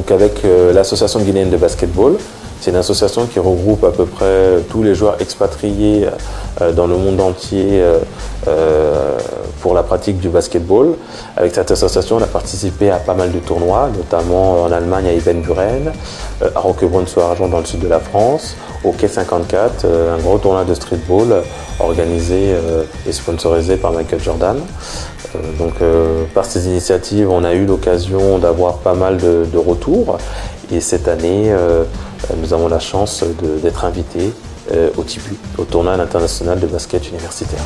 donc avec l'association guinéenne de basketball. C'est une association qui regroupe à peu près tous les joueurs expatriés dans le monde entier pour la pratique du basketball. Avec cette association, on a participé à pas mal de tournois, notamment en Allemagne à Evenburen, à Roquebrune-sur-Argent dans le sud de la France, au Quai 54, un gros tournoi de streetball organisé et sponsorisé par Michael Jordan. Par ces initiatives, on a eu l'occasion d'avoir pas mal de retours. Et cette année, nous avons la chance d'être invités au TIBU, au tournoi international de basket universitaire.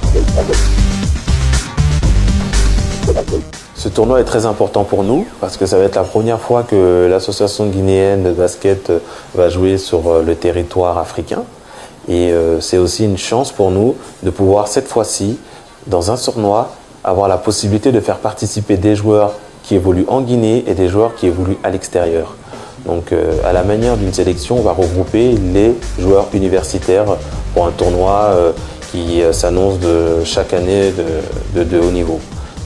Ce tournoi est très important pour nous parce que ça va être la première fois que l'association guinéenne de basket va jouer sur le territoire africain. Et c'est aussi une chance pour nous de pouvoir cette fois-ci, dans un tournoi, avoir la possibilité de faire participer des joueurs qui évoluent en Guinée et des joueurs qui évoluent à l'extérieur. Donc à la manière d'une sélection, on va regrouper les joueurs universitaires pour un tournoi qui s'annonce chaque année de haut niveau.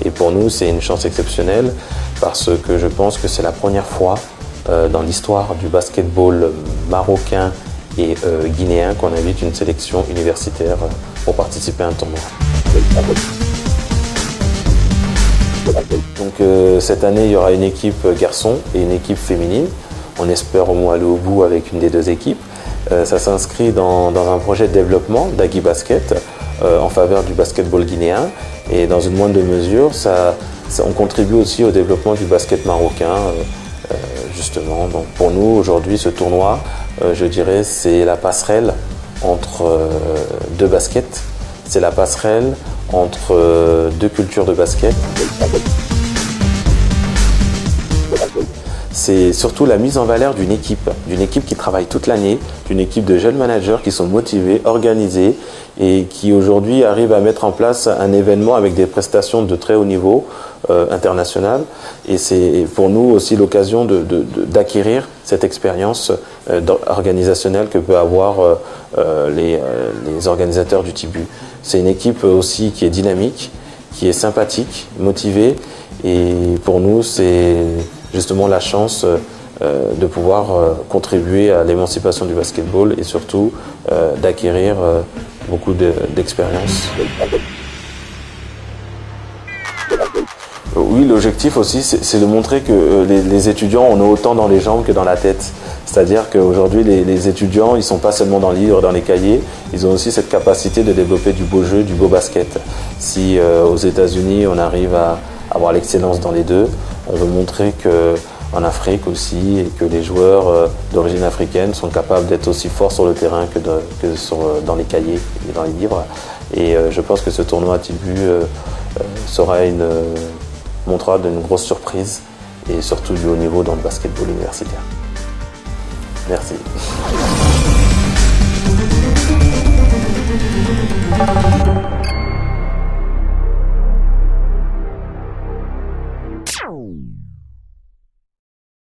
Et pour nous, c'est une chance exceptionnelle parce que je pense que c'est la première fois dans l'histoire du basketball marocain et guinéen qu'on invite une sélection universitaire pour participer à un tournoi. Donc cette année, il y aura une équipe garçon et une équipe féminine. On espère au moins aller au bout avec une des deux équipes. Ça s'inscrit dans un projet de développement d'Agui Basket en faveur du basketball guinéen. Et dans une moindre mesure, on contribue aussi au développement du basket marocain, justement. Donc pour nous, aujourd'hui, ce tournoi, je dirais, c'est la passerelle entre deux baskets. C'est la passerelle entre deux cultures de basket. C'est surtout la mise en valeur d'une équipe qui travaille toute l'année, d'une équipe de jeunes managers qui sont motivés, organisés et qui aujourd'hui arrivent à mettre en place un événement avec des prestations de très haut niveau international. Et c'est pour nous aussi l'occasion d'acquérir cette expérience organisationnelle que peut avoir les organisateurs du TIBU. C'est une équipe aussi qui est dynamique, qui est sympathique, motivée et pour nous c'est justement la chance de pouvoir contribuer à l'émancipation du basketball et surtout d'acquérir beaucoup d'expérience. Oui, l'objectif aussi, c'est de montrer que les étudiants ont autant dans les jambes que dans la tête. C'est-à-dire qu'aujourd'hui, les étudiants, ils ne sont pas seulement dans le livre, dans les cahiers, ils ont aussi cette capacité de développer du beau jeu, du beau basket. Si aux États-Unis, on arrive à avoir l'excellence dans les deux, on veut montrer qu'en Afrique aussi, et que les joueurs d'origine africaine sont capables d'être aussi forts sur le terrain que dans les cahiers et dans les livres. Et je pense que ce tournoi à TIBU montrera d'une grosse surprise et surtout du haut niveau dans le basketball universitaire. Merci.